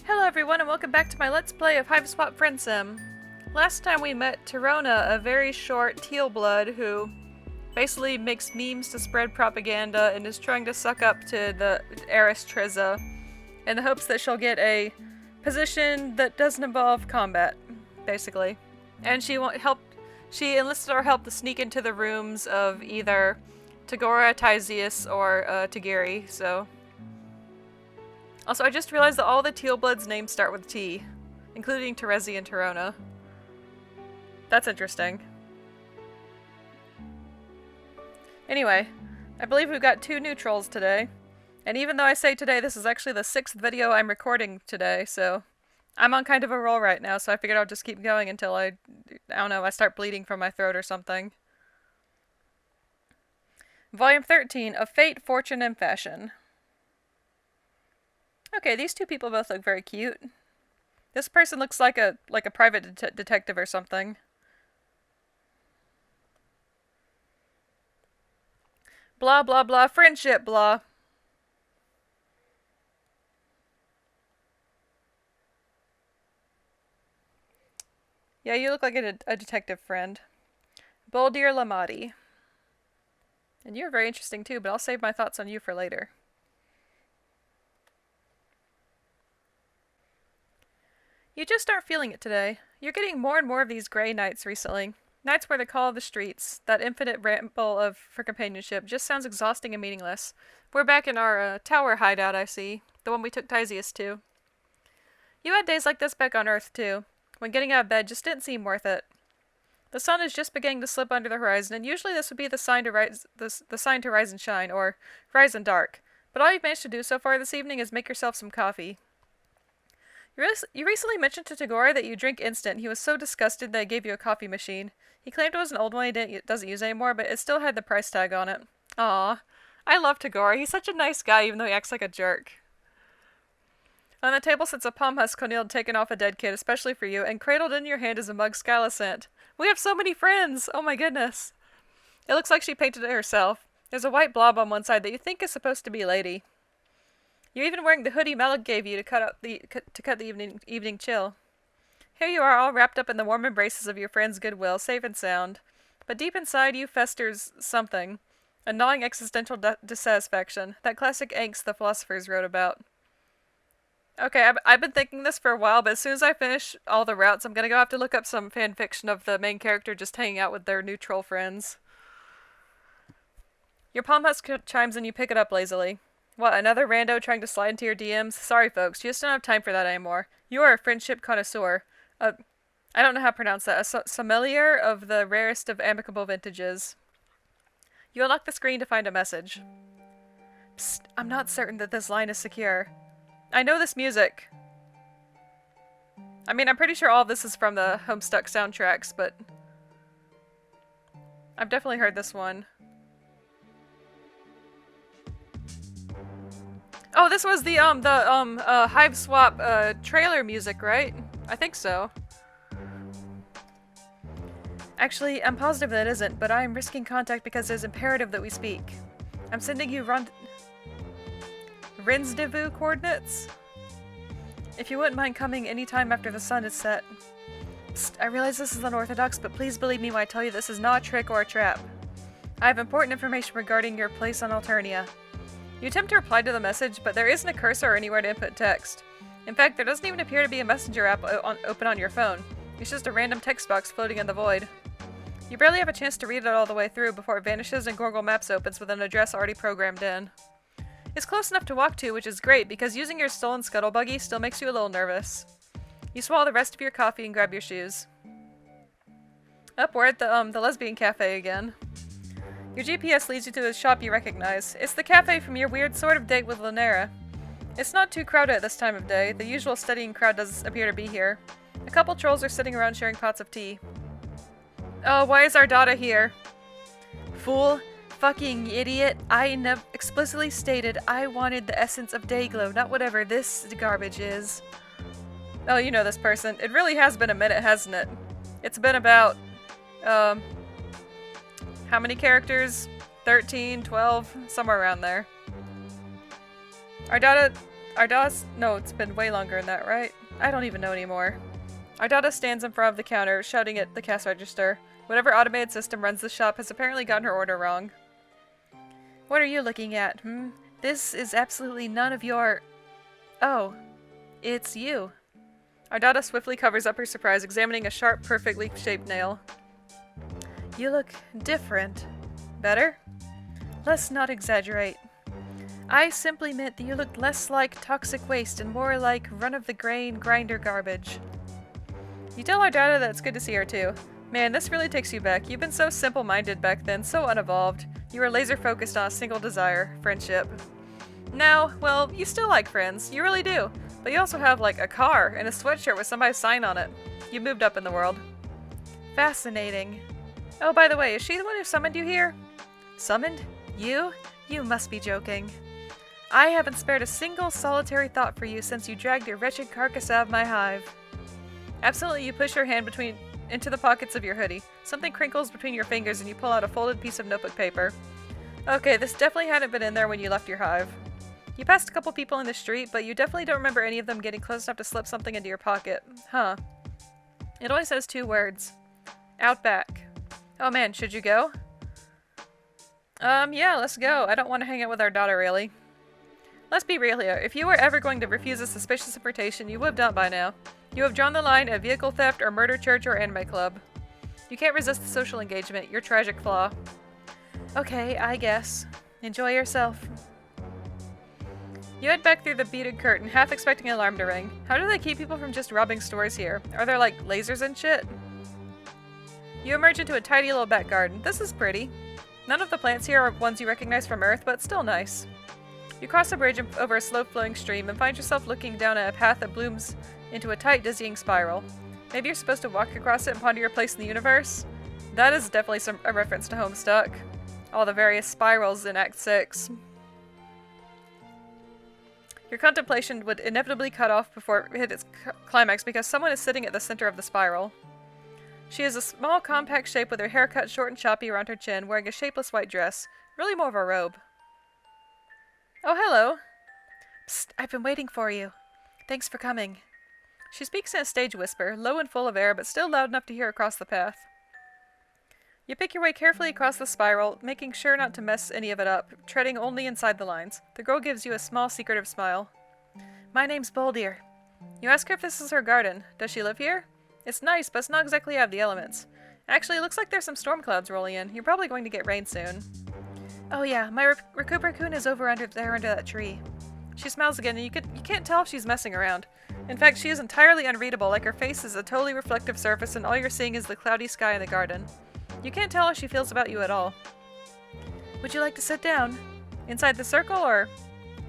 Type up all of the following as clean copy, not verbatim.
Hello everyone and welcome back to my Let's Play of Hiveswap Friendsim. Last time we met Torona, a very short teal blood who basically makes memes to spread propaganda and is trying to suck up to the heiress Treza in the hopes that she'll get a position that doesn't involve combat, basically. And she enlisted our help to sneak into the rooms of either Tagora, Tyzeus, or Tagiri, so... Also, I just realized that all the teal bloods' names start with T, including Terezi and Torona. That's interesting. Anyway, I believe we've got 2 new trolls today. And even though I say today, this is actually the 6th video I'm recording today, so... I'm on kind of a roll right now, so I figured I'll just keep going until I don't know, I start bleeding from my throat or something. Volume 13 of Fate, Fortune, and Fashion. Okay, these 2 people both look very cute. This person looks like a private detective or something. Blah blah blah, friendship blah. Yeah, you look like a detective friend. Boldir Lamati. And you're very interesting too, but I'll save my thoughts on you for later. You just aren't feeling it today. You're getting more and more of these gray nights recently. Nights where the call of the streets, that infinite ramble for companionship, just sounds exhausting and meaningless. We're back in our tower hideout, I see. The one we took Tyzeus to. You had days like this back on Earth, too. When getting out of bed just didn't seem worth it. The sun is just beginning to slip under the horizon, and usually this would be the sign to rise and shine, or rise and dark. But all you've managed to do so far this evening is make yourself some coffee. You recently mentioned to Tagora that you drink instant. He was so disgusted that I gave you a coffee machine. He claimed it was an old one he doesn't use anymore, but it still had the price tag on it. Aw. I love Tagora. He's such a nice guy, even though he acts like a jerk. On the table sits a palm husk O'Neill taken off a dead kid, especially for you, and cradled in your hand is a mug Scalacent. We have so many friends! Oh my goodness. It looks like she painted it herself. There's a white blob on one side that you think is supposed to be Lady. You're even wearing the hoodie Malik gave you to cut the evening chill. Here you are, all wrapped up in the warm embraces of your friend's goodwill, safe and sound. But deep inside you festers something. A gnawing existential dissatisfaction. That classic angst the philosophers wrote about. Okay, I've been thinking this for a while, but as soon as I finish all the routes, I'm gonna go have to look up some fan fiction of the main character just hanging out with their new troll friends. Your palm husk chimes and you pick it up lazily. What, another rando trying to slide into your DMs? Sorry folks, you just don't have time for that anymore. You are a friendship connoisseur. I don't know how to pronounce that. A sommelier of the rarest of amicable vintages. You unlock the screen to find a message. Psst, I'm not certain that this line is secure. I know this music. I mean, I'm pretty sure all of this is from the Homestuck soundtracks, but... I've definitely heard this one. Oh, this was the Hiveswap trailer music, right? I think so. Actually, I'm positive that isn't, but I am risking contact because it's imperative that we speak. I'm sending you rendezvous coordinates? If you wouldn't mind coming anytime after the sun is set. Psst, I realize this is unorthodox, but please believe me when I tell you this is not a trick or a trap. I have important information regarding your place on Alternia. You attempt to reply to the message, but there isn't a cursor or anywhere to input text. In fact, there doesn't even appear to be a messenger app open on your phone. It's just a random text box floating in the void. You barely have a chance to read it all the way through before it vanishes and Google Maps opens with an address already programmed in. It's close enough to walk to, which is great, because using your stolen scuttle buggy still makes you a little nervous. You swallow the rest of your coffee and grab your shoes. We're at the lesbian cafe again. Your GPS leads you to a shop you recognize. It's the cafe from your weird sort of date with Lanera. It's not too crowded at this time of day. The usual studying crowd does appear to be here. A couple trolls are sitting around sharing pots of tea. Oh, why is our daughter here? Fool. Fucking idiot. I explicitly stated I wanted the essence of Dayglow, not whatever this garbage is. Oh, you know this person. It really has been a minute, hasn't it? It's been about, how many characters? 13, 12, somewhere around there. Our data Arda's... No, it's been way longer than that, right? I don't even know anymore. Ardata stands in front of the counter, shouting at the cash register. Whatever automated system runs the shop has apparently gotten her order wrong. What are you looking at, This is absolutely none of your... Oh. It's you. Ardata swiftly covers up her surprise, examining a sharp, perfectly shaped nail. You look different. Better? Let's not exaggerate. I simply meant that you looked less like toxic waste and more like run-of-the-grain grinder garbage. You tell Ardata that it's good to see her too. Man, this really takes you back. You've been so simple-minded back then, so unevolved. You were laser-focused on a single desire, friendship. Now, well, you still like friends. You really do. But you also have, like, a car and a sweatshirt with somebody's sign on it. You moved up in the world. Fascinating. Oh, by the way, is she the one who summoned you here? Summoned? You? You must be joking. I haven't spared a single solitary thought for you since you dragged your wretched carcass out of my hive. Absolutely, you push your hand into the pockets of your hoodie. Something crinkles between your fingers and you pull out a folded piece of notebook paper. Okay, this definitely hadn't been in there when you left your hive. You passed a couple people in the street, but you definitely don't remember any of them getting close enough to slip something into your pocket. Huh. It only says 2 words. Out back. Oh man, should you go? Yeah, let's go. I don't want to hang out with our daughter, really. Let's be real here. If you were ever going to refuse a suspicious invitation, you would have done by now. You have drawn the line at vehicle theft or murder church or anime club. You can't resist the social engagement, your tragic flaw. Okay, I guess. Enjoy yourself. You head back through the beaded curtain, half expecting an alarm to ring. How do they keep people from just robbing stores here? Are there, like, lasers and shit? You emerge into a tidy little back garden. This is pretty. None of the plants here are ones you recognize from Earth, but still nice. You cross a bridge over a slow-flowing stream and find yourself looking down a path that blooms into a tight, dizzying spiral. Maybe you're supposed to walk across it and ponder your place in the universe? That is definitely a reference to Homestuck. All the various spirals in Act 6. Your contemplation would inevitably cut off before it hit its climax because someone is sitting at the center of the spiral. She is a small, compact shape with her hair cut short and choppy around her chin, wearing a shapeless white dress. Really more of a robe. Oh, hello. Psst, I've been waiting for you. Thanks for coming. She speaks in a stage whisper, low and full of air, but still loud enough to hear across the path. You pick your way carefully across the spiral, making sure not to mess any of it up, treading only inside the lines. The girl gives you a small, secretive smile. My name's Boldir. You ask her if this is her garden. Does she live here? It's nice, but it's not exactly out of the elements. Actually, it looks like there's some storm clouds rolling in. You're probably going to get rain soon. Oh yeah, my Raccoon is over there under that tree. She smiles again, and you can't tell if she's messing around. In fact, she is entirely unreadable, like her face is a totally reflective surface and all you're seeing is the cloudy sky in the garden. You can't tell how she feels about you at all. Would you like to sit down? Inside the circle, or...?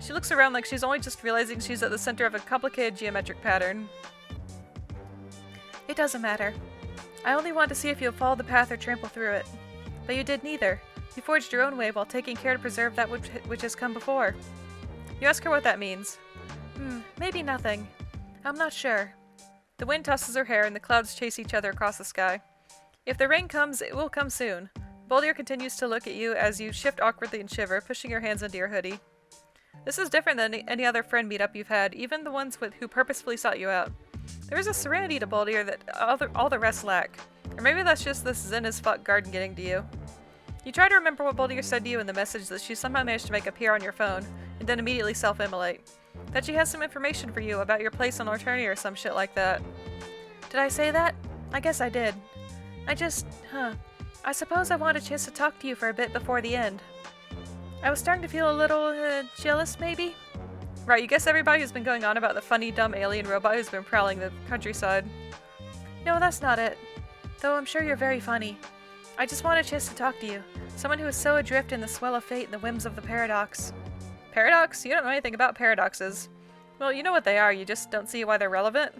She looks around like she's only just realizing she's at the center of a complicated geometric pattern. It doesn't matter. I only want to see if you'll follow the path or trample through it. But you did neither. You forged your own way while taking care to preserve that which has come before. You ask her what that means. Maybe nothing. I'm not sure. The wind tosses her hair and the clouds chase each other across the sky. If the rain comes, it will come soon. Boldir continues to look at you as you shift awkwardly and shiver, pushing your hands into your hoodie. This is different than any other friend meetup you've had, even the ones who purposefully sought you out. There is a serenity to Boldir that all the rest lack. Or maybe that's just this zen as fuck garden getting to you. You try to remember what Boldir said to you in the message that she somehow managed to make appear on your phone, and then immediately self-immolate. That she has some information for you about your place on Eternia or some shit like that. Did I say that? I guess I did. I suppose I want a chance to talk to you for a bit before the end. I was starting to feel a little, jealous, maybe? Right, you guess everybody who's been going on about the funny, dumb alien robot who's been prowling the countryside. No, that's not it. Though I'm sure you're very funny. I just want a chance to talk to you. Someone who is so adrift in the swell of fate and the whims of the paradox. Paradox? You don't know anything about paradoxes. Well, you know what they are, you just don't see why they're relevant.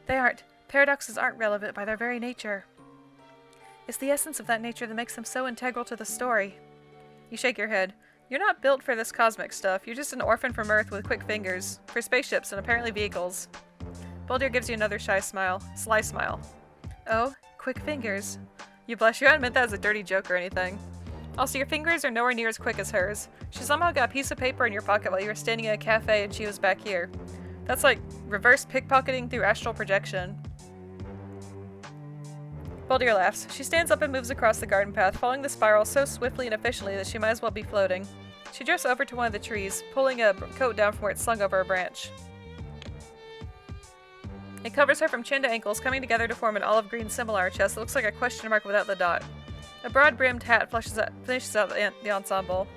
They aren't. Paradoxes aren't relevant by their very nature. It's the essence of that nature that makes them so integral to the story. You shake your head. You're not built for this cosmic stuff. You're just an orphan from Earth with quick fingers. For spaceships and apparently vehicles. Boldir gives you another sly smile. Oh, quick fingers. You blush. You hadn't meant that as a dirty joke or anything. Also, your fingers are nowhere near as quick as hers. She somehow got a piece of paper in your pocket while you were standing in a cafe and she was back here. That's like reverse pickpocketing through astral projection. Boldir laughs. She stands up and moves across the garden path, following the spiral so swiftly and efficiently that she might as well be floating. She drifts over to one of the trees, pulling a coat down from where it's slung over a branch. It covers her from chin to ankles, coming together to form an olive green symbol on her chest that looks like a question mark without the dot. A broad-brimmed hat finishes out the ensemble.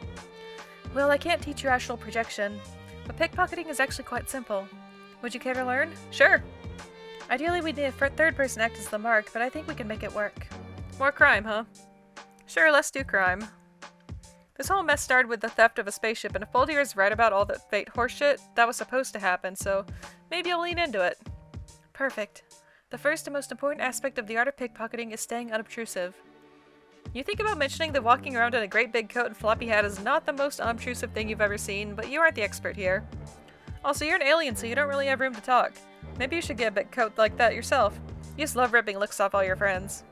Well, I can't teach you astral projection, but pickpocketing is actually quite simple. Would you care to learn? Sure! Ideally, we'd need a third person act as the mark, but I think we can make it work. More crime, huh? Sure, let's do crime. This whole mess started with the theft of a spaceship, and if Boldir is right about all the fate horseshit, that was supposed to happen, so maybe I'll lean into it. Perfect. The first and most important aspect of the art of pickpocketing is staying unobtrusive. You think about mentioning that walking around in a great big coat and floppy hat is not the most unobtrusive thing you've ever seen, but you aren't the expert here. Also, you're an alien, so you don't really have room to talk. Maybe you should get a big coat like that yourself. You just love ripping looks off all your friends.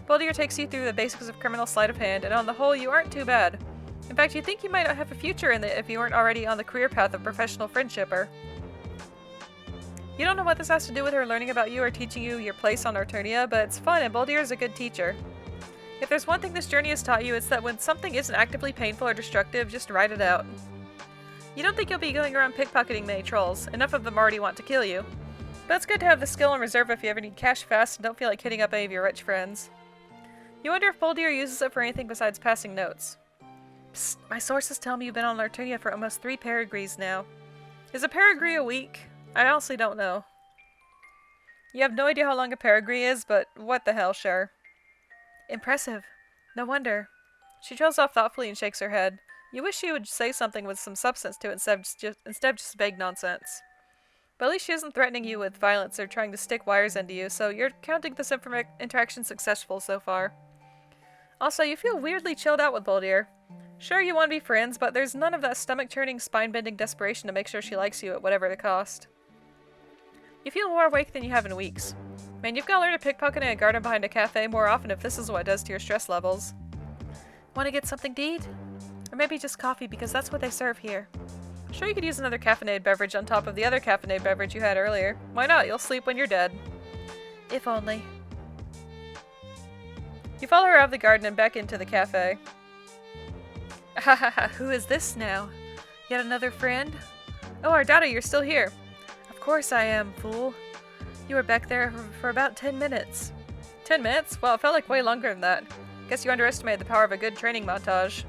Boldir takes you through the basics of criminal sleight of hand, and on the whole, you aren't too bad. In fact, you think you might have a future in it if you weren't already on the career path of professional friendshipper. You don't know what this has to do with her learning about you or teaching you your place on Arturnia, but it's fun and Boldir is a good teacher. If there's one thing this journey has taught you, it's that when something isn't actively painful or destructive, just write it out. You don't think you'll be going around pickpocketing many trolls. Enough of them already want to kill you. But it's good to have the skill in reserve if you ever need cash fast and don't feel like hitting up any of your rich friends. You wonder if Boldir uses it for anything besides passing notes. Psst, my sources tell me you've been on Arturnia for almost 3 perigrees now. Is a perigree a week? I honestly don't know. You have no idea how long a perigree is, but what the hell, sure. Impressive. No wonder. She trails off thoughtfully and shakes her head. You wish she would say something with some substance to it instead of just vague nonsense. But at least she isn't threatening you with violence or trying to stick wires into you, so you're counting this interaction successful so far. Also, you feel weirdly chilled out with Boldir. Sure, you want to be friends, but there's none of that stomach-churning, spine-bending desperation to make sure she likes you at whatever the cost. You feel more awake than you have in weeks. Man, you've got to learn to pickpocket in a garden behind a cafe more often if this is what it does to your stress levels. Want to get something to eat? Or maybe just coffee, because that's what they serve here. Sure, you could use another caffeinated beverage on top of the other caffeinated beverage you had earlier. Why not? You'll sleep when you're dead. If only. You follow her out of the garden and back into the cafe. Ha ha ha, who is this now? Yet another friend? Oh, Ardata, you're still here. Of course I am, fool. You were back there for about 10 minutes. 10 minutes? Well, it felt like way longer than that. Guess you underestimated the power of a good training montage.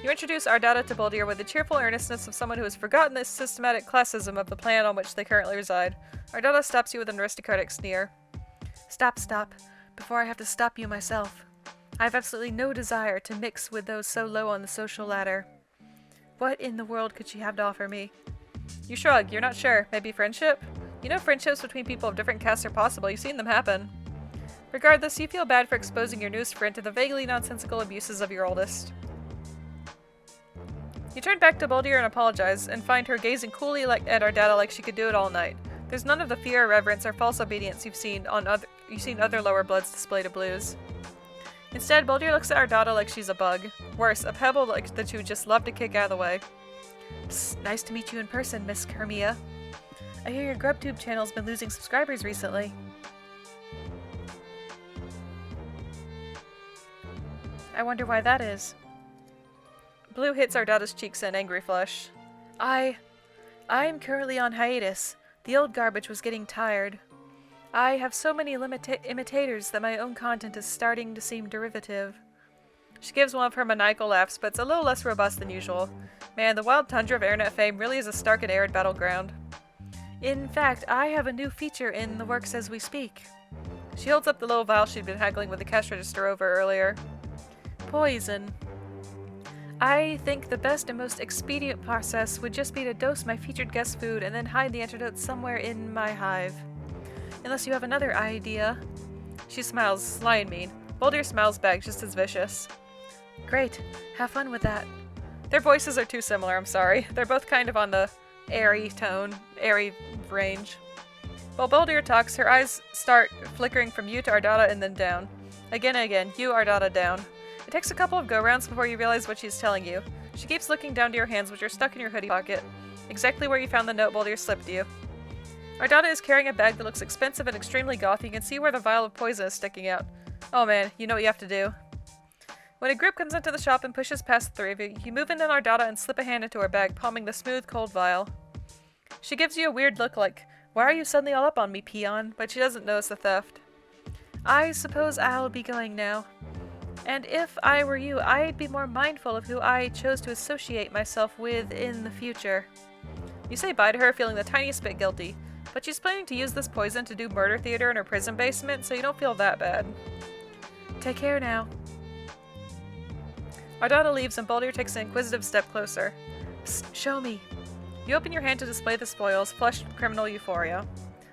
You introduce Ardata to Boldir with the cheerful earnestness of someone who has forgotten the systematic classism of the planet on which they currently reside. Ardata stops you with an aristocratic sneer. Stop, before I have to stop you myself. I have absolutely no desire to mix with those so low on the social ladder. What in the world could she have to offer me? You shrug. You're not sure. Maybe friendship? You know friendships between people of different castes are possible. You've seen them happen. Regardless, you feel bad for exposing your newest friend to the vaguely nonsensical abuses of your oldest. You turn back to Boldir and apologize, and find her gazing coolly at Ardata like she could do it all night. There's none of the fear, reverence, or false obedience you've seen other lower bloods display to blues. Instead, Boldir looks at Ardata like she's a bug. Worse, a pebble like that you would just love to kick out of the way. Psst, nice to meet you in person, Miss Hermia. I hear your GrubTube channel's been losing subscribers recently. I wonder why that is. Blue hits Ardata's cheeks in an angry flush. I'm currently on hiatus. The old garbage was getting tired. I have so many imitators that my own content is starting to seem derivative. She gives one of her maniacal laughs, but it's a little less robust than usual. Man, the wild tundra of internet fame really is a stark and arid battleground. In fact, I have a new feature in the works as we speak. She holds up the little vial she'd been haggling with the cash register over earlier. Poison. I think the best and most expedient process would just be to dose my featured guest food and then hide the antidote somewhere in my hive. Unless you have another idea. She smiles, sly and mean. Boldir smiles back, just as vicious. Great. Have fun with that. Their voices are too similar, I'm sorry. They're both kind of on the airy tone, airy range. While Boldir talks, her eyes start flickering from you to Ardata and then down. Again and again, you, Ardata, down. It takes a couple of go-rounds before you realize what she's telling you. She keeps looking down to your hands, which are stuck in your hoodie pocket, exactly where you found the note Boldir slipped you. Ardata is carrying a bag that looks expensive and extremely gothy. You can see where the vial of poison is sticking out. Oh man, you know what you have to do. When a group comes into the shop and pushes past the three of you, you move in on Ardata and slip a hand into her bag, palming the smooth, cold vial. She gives you a weird look like, "Why are you suddenly all up on me, peon?" But she doesn't notice the theft. I suppose I'll be going now. And if I were you, I'd be more mindful of who I chose to associate myself with in the future. You say bye to her, feeling the tiniest bit guilty, but she's planning to use this poison to do murder theater in her prison basement, so you don't feel that bad. Take care now. Ardata leaves and Boldir takes an inquisitive step closer. Psst, show me. You open your hand to display the spoils, flushed with criminal euphoria.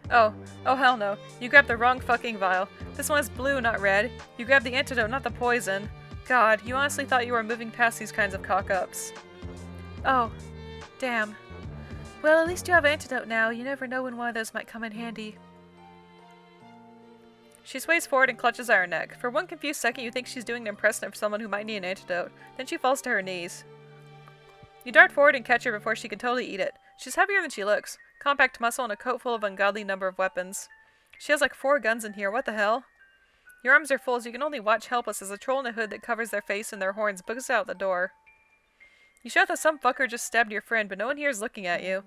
Oh hell no. You grabbed the wrong fucking vial. This one is blue, not red. You grabbed the antidote, not the poison. God, you honestly thought you were moving past these kinds of cock-ups. Oh, damn. Well, at least you have an antidote now. You never know when one of those might come in handy. She sways forward and clutches at her neck. For one confused second, you think she's doing an impression of someone who might need an antidote. Then she falls to her knees. You dart forward and catch her before she can totally eat it. She's heavier than she looks. Compact muscle and a coat full of ungodly number of weapons. She has like 4 guns in here, what the hell? Your arms are full, so you can only watch helpless as a troll in a hood that covers their face and their horns books out the door. You shout that some fucker just stabbed your friend, but no one here is looking at you.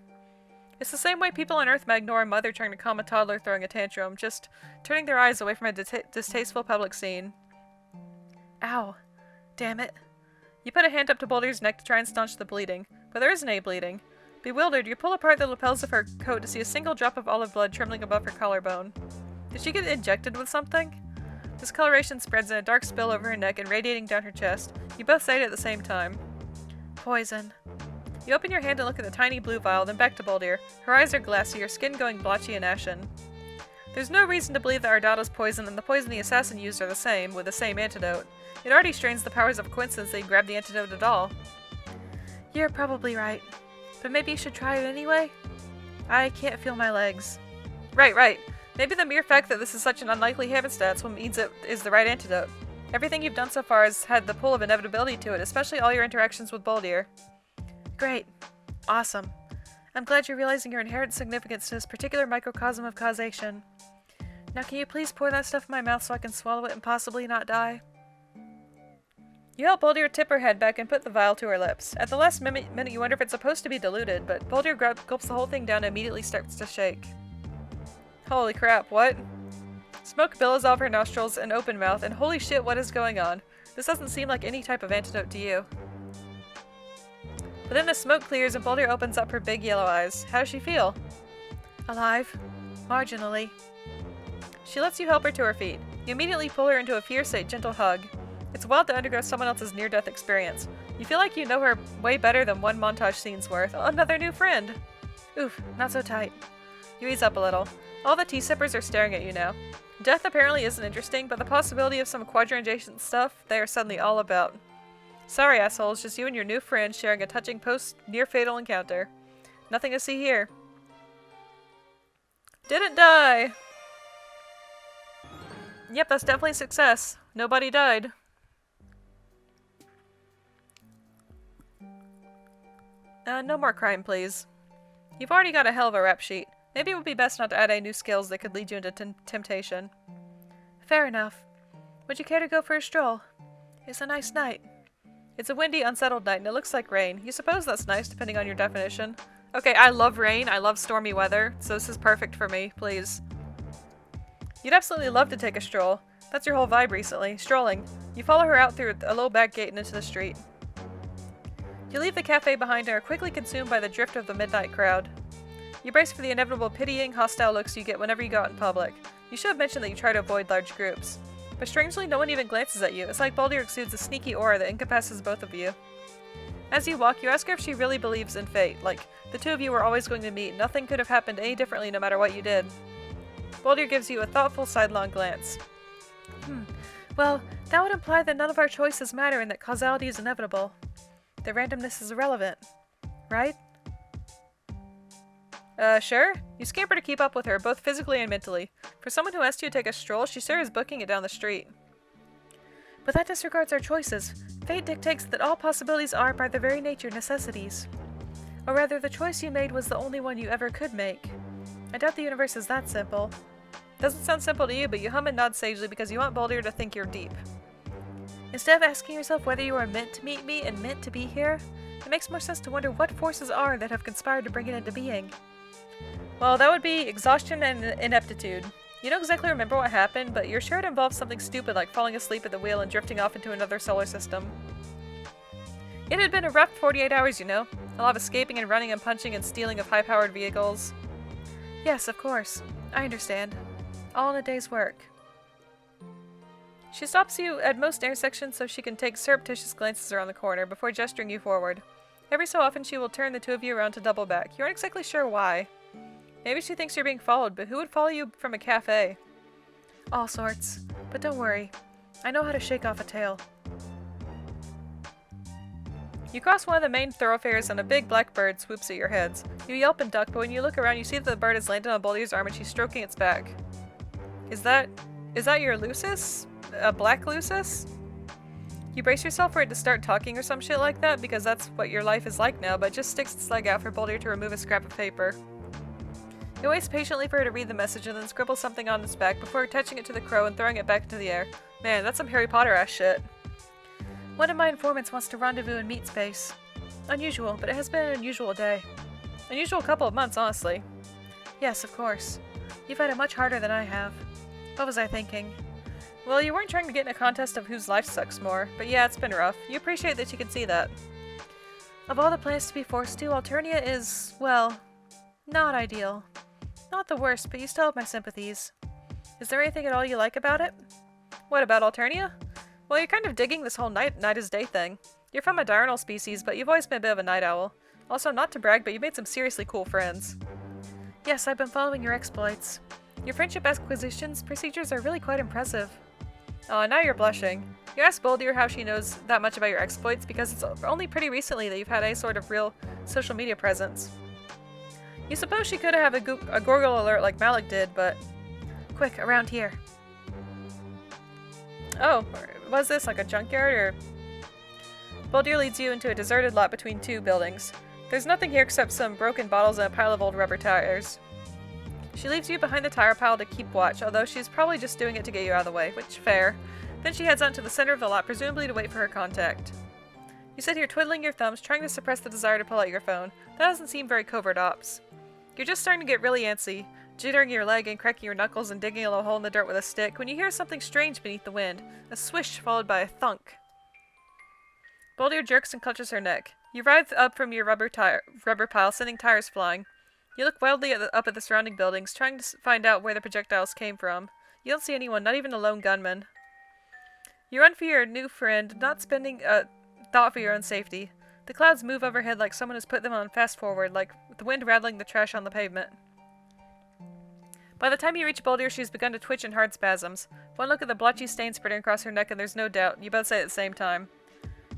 It's the same way people on Earth might ignore a mother trying to calm a toddler throwing a tantrum, just turning their eyes away from a distasteful public scene. Ow. Damn it. You put a hand up to Boldir's neck to try and staunch the bleeding, but there isn't any bleeding. Bewildered, you pull apart the lapels of her coat to see a single drop of olive blood trembling above her collarbone. Did she get injected with something? Discoloration spreads in a dark spill over her neck and radiating down her chest. You both say it at the same time. Poison. You open your hand and look at the tiny blue vial, then back to Boldir. Her eyes are glassy, her skin going blotchy and ashen. There's no reason to believe that Ardata's poison and the poison the assassin used are the same, with the same antidote. It already strains the powers of coincidence that he grabbed the antidote at all. You're probably right. But maybe you should try it anyway? I can't feel my legs. Right. Maybe the mere fact that this is such an unlikely happenstance means it is the right antidote. Everything you've done so far has had the pull of inevitability to it, especially all your interactions with Boldir. Great. Awesome. I'm glad you're realizing your inherent significance to this particular microcosm of causation. Now can you please pour that stuff in my mouth so I can swallow it and possibly not die? You help Boldir tip her head back and put the vial to her lips. At the last minute you wonder if it's supposed to be diluted, but Boldir gulps the whole thing down and immediately starts to shake. Holy crap, what? Smoke billows off her nostrils and open mouth, and holy shit, what is going on? This doesn't seem like any type of antidote to you. But then the smoke clears and Boldir opens up her big yellow eyes. How does she feel? Alive. Marginally. She lets you help her to her feet. You immediately pull her into a fierce yet gentle hug. It's wild to undergo someone else's near-death experience. You feel like you know her way better than one montage scene's worth. Oh, another new friend! Oof, not so tight. You ease up a little. All the tea sippers are staring at you now. Death apparently isn't interesting, but the possibility of some quadrant-adjacent stuff they are suddenly all about. Sorry, assholes, just you and your new friend sharing a touching post-near-fatal encounter. Nothing to see here. Didn't die! Yep, that's definitely a success. Nobody died. No more crime, please. You've already got a hell of a rap sheet. Maybe it would be best not to add any new skills that could lead you into temptation. Fair enough. Would you care to go for a stroll? It's a nice night. It's a windy, unsettled night, and it looks like rain. You suppose that's nice, depending on your definition. Okay, I love rain. I love stormy weather, so this is perfect for me, please. You'd absolutely love to take a stroll. That's your whole vibe recently. Strolling. You follow her out through a little back gate and into the street. You leave the cafe behind and are quickly consumed by the drift of the midnight crowd. You brace for the inevitable pitying, hostile looks you get whenever you go out in public. You should have mentioned that you try to avoid large groups. But strangely, no one even glances at you. It's like Boldir exudes a sneaky aura that encompasses both of you. As you walk, you ask her if she really believes in fate. Like, the two of you were always going to meet. Nothing could have happened any differently no matter what you did. Boldir gives you a thoughtful, sidelong glance. Well, that would imply that none of our choices matter and that causality is inevitable. The randomness is irrelevant, right? Sure? You scamper to keep up with her, both physically and mentally. For someone who asked you to take a stroll, she sure is booking it down the street. But that disregards our choices. Fate dictates that all possibilities are, by their very nature, necessities. Or rather, the choice you made was the only one you ever could make. I doubt the universe is that simple. Doesn't sound simple to you, but you hum and nod sagely because you want Boldir to think you're deep. Instead of asking yourself whether you are meant to meet me and meant to be here, it makes more sense to wonder what forces are that have conspired to bring it into being. Well, that would be exhaustion and ineptitude. You don't exactly remember what happened, but you're sure it involves something stupid like falling asleep at the wheel and drifting off into another solar system. It had been a rough 48 hours, you know. A lot of escaping and running and punching and stealing of high-powered vehicles. Yes, of course. I understand. All in a day's work. She stops you at most intersections so she can take surreptitious glances around the corner before gesturing you forward. Every so often she will turn the two of you around to double back. You aren't exactly sure why. Maybe she thinks you're being followed, but who would follow you from a cafe? All sorts. But don't worry. I know how to shake off a tail. You cross one of the main thoroughfares and a big black bird swoops at your heads. You yelp and duck, but when you look around you see that the bird has landed on Boldir's arm and she's stroking its back. Is that your Lucis? A black Lucis? You brace yourself for it to start talking or some shit like that, because that's what your life is like now, but it just sticks its leg out for Boldir to remove a scrap of paper. It waits patiently for her to read the message and then scribbles something on its back before attaching it to the crow and throwing it back into the air. Man, that's some Harry Potter-ass shit. One of my informants wants to rendezvous in meat space. Unusual, but it has been an unusual day. Unusual couple of months, honestly. Yes, of course. You've had it much harder than I have. What was I thinking? Well, you weren't trying to get in a contest of whose life sucks more, but yeah, it's been rough. You appreciate that you can see that. Of all the planets to be forced to, Alternia is, well, not ideal. Not the worst, but you still have my sympathies. Is there anything at all you like about it? What, about Alternia? Well, you're kind of digging this whole night is day thing. You're from a diurnal species, but you've always been a bit of a night owl. Also, not to brag, but you've made some seriously cool friends. Yes, I've been following your exploits. Your friendship acquisitions procedures are really quite impressive. Oh, now you're blushing. You asked Boldir how she knows that much about your exploits because it's only pretty recently that you've had any sort of real social media presence. You suppose she could have a Gorgle alert like Malik did, but... Quick, around here. Oh, was this like a junkyard, or...? Boldir leads you into a deserted lot between two buildings. There's nothing here except some broken bottles and a pile of old rubber tires. She leaves you behind the tire pile to keep watch, although she's probably just doing it to get you out of the way, which, fair. Then she heads on to the center of the lot, presumably to wait for her contact. You sit here twiddling your thumbs, trying to suppress the desire to pull out your phone. That doesn't seem very covert ops. You're just starting to get really antsy, jittering your leg and cracking your knuckles and digging a little hole in the dirt with a stick, when you hear something strange beneath the wind. A swish followed by a thunk. Boldir jerks and clutches her neck. You writhe up from your rubber pile, sending tires flying. You look wildly up at the surrounding buildings, trying to find out where the projectiles came from. You don't see anyone, not even a lone gunman. You run for your new friend, not spending a thought for your own safety. The clouds move overhead like someone has put them on fast forward, like the wind rattling the trash on the pavement. By the time you reach Boldir, she's begun to twitch in hard spasms. One look at the blotchy stain spreading across her neck and there's no doubt. You both say it at the same time.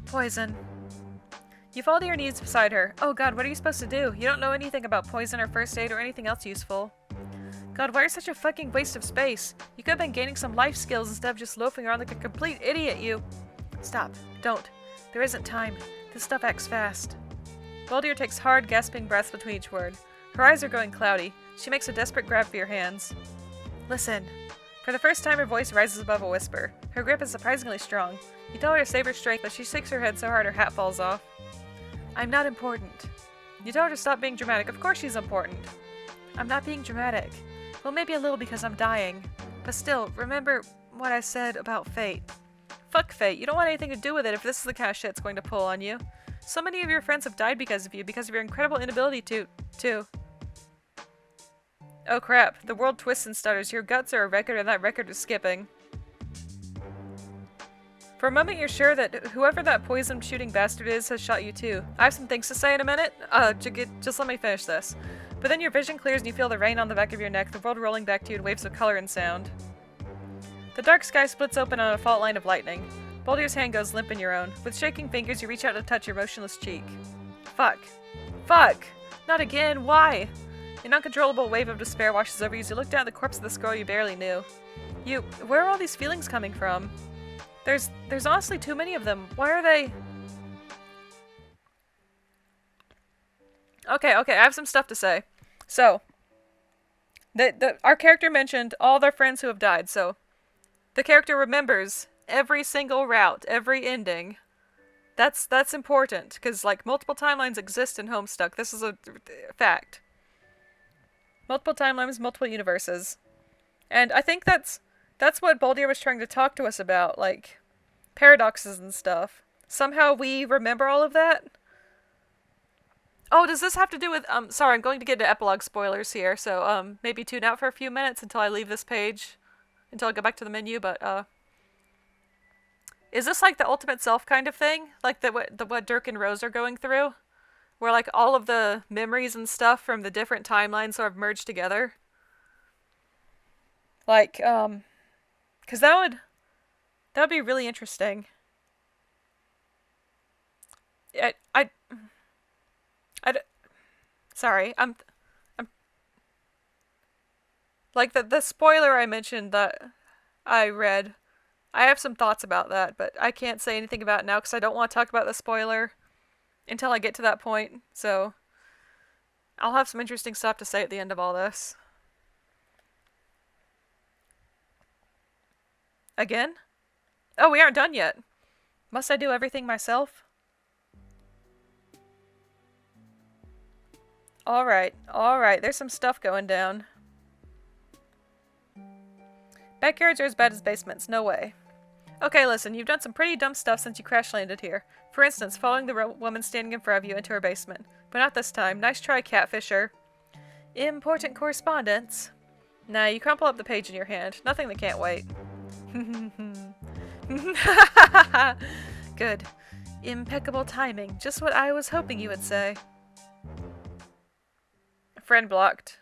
Poison. You fall to your knees beside her. Oh god, what are you supposed to do? You don't know anything about poison or first aid or anything else useful. God, why are you such a fucking waste of space? You could have been gaining some life skills instead of just loafing around like a complete idiot, you... Stop. Don't. There isn't time. This stuff acts fast. Boldir takes hard, gasping breaths between each word. Her eyes are going cloudy. She makes a desperate grab for your hands. Listen. For the first time, her voice rises above a whisper. Her grip is surprisingly strong. You tell her to save her strength, but she shakes her head so hard her hat falls off. I'm not important. You tell her to stop being dramatic. Of course she's important. I'm not being dramatic. Well, maybe a little because I'm dying. But still, remember what I said about fate. Fuck fate. You don't want anything to do with it if this is the kind of shit it's going to pull on you. So many of your friends have died because of you, because of your incredible inability to... Oh crap. The world twists and stutters. Your guts are a record and that record is skipping. For a moment, you're sure that whoever that poison-shooting bastard is has shot you too. I have some things to say in a minute. Just let me finish this. But then your vision clears and you feel the rain on the back of your neck, the world rolling back to you in waves of color and sound. The dark sky splits open on a fault line of lightning. Boldir's hand goes limp in your own. With shaking fingers, you reach out to touch your motionless cheek. Fuck. Fuck! Not again! Why? An uncontrollable wave of despair washes over you as you look down at the corpse of this girl you barely knew. Where are all these feelings coming from? There's honestly too many of them. Why are they... Okay, I have some stuff to say. So, our character mentioned all their friends who have died, so the character remembers every single route, every ending. That's important, because, like, multiple timelines exist in Homestuck. This is a fact. Multiple timelines, multiple universes. And I think that's what Boldir was trying to talk to us about, like, paradoxes and stuff. Somehow we remember all of that. Oh, does this have to do with, sorry, I'm going to get into epilogue spoilers here, so, maybe tune out for a few minutes until I leave this page, until I go back to the menu, but, is this like the ultimate self kind of thing? Like what Dirk and Rose are going through? Where, like, all of the memories and stuff from the different timelines sort of merged together? Like, because that would be really interesting. Sorry, I'm like the spoiler I mentioned that I read. I have some thoughts about that, but I can't say anything about it now because I don't want to talk about the spoiler until I get to that point. So I'll have some interesting stuff to say at the end of all this. Again? Oh, we aren't done yet. Must I do everything myself? Alright, there's some stuff going down. Backyards are as bad as basements, no way. Okay, listen, you've done some pretty dumb stuff since you crash landed here. For instance, following the woman standing in front of you into her basement. But not this time. Nice try, Catfisher. Important correspondence. Nah, you crumple up the page in your hand. Nothing that can't wait. Good. Impeccable timing. Just what I was hoping you would say. Friend blocked.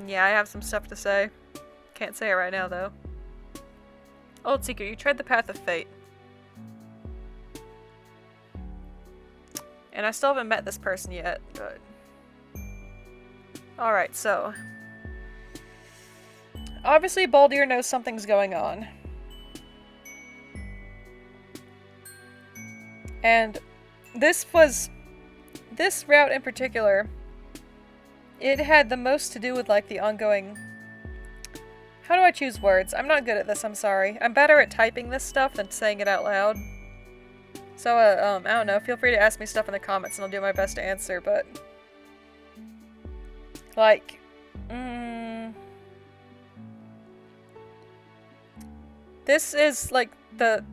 Yeah, I have some stuff to say. Can't say it right now, though. Old Seeker, you tread the path of fate. And I still haven't met this person yet, but... Alright, so... Obviously, Boldir knows something's going on. And this route in particular, it had the most to do with, like, the ongoing... How do I choose words? I'm not good at this, I'm sorry. I'm better at typing this stuff than saying it out loud. So, I don't know, feel free to ask me stuff in the comments and I'll do my best to answer, but... Like... This is, like, the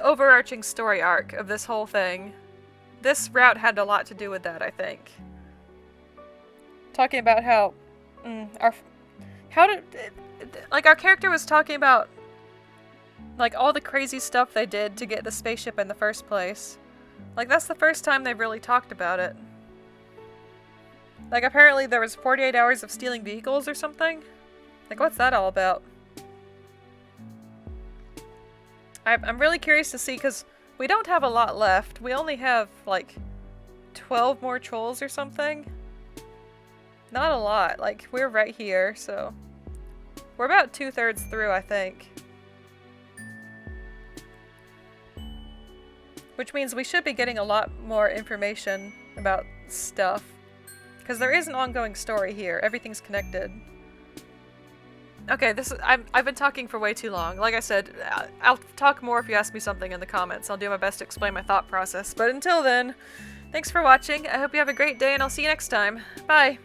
overarching story arc of this whole thing. This route had a lot to do with that, I think. Talking about how... our character was talking about, like, all the crazy stuff they did to get the spaceship in the first place. Like, that's the first time they've really talked about it. Like, apparently there was 48 hours of stealing vehicles or something? Like, what's that all about? I'm really curious to see, because we don't have a lot left. We only have, like, 12 more trolls or something. Not a lot. Like, we're right here, so... We're about 2/3 through, I think. Which means we should be getting a lot more information about stuff. Because there is an ongoing story here. Everything's connected. Okay, I've been talking for way too long. Like I said, I'll talk more if you ask me something in the comments. I'll do my best to explain my thought process. But until then, thanks for watching. I hope you have a great day and I'll see you next time. Bye!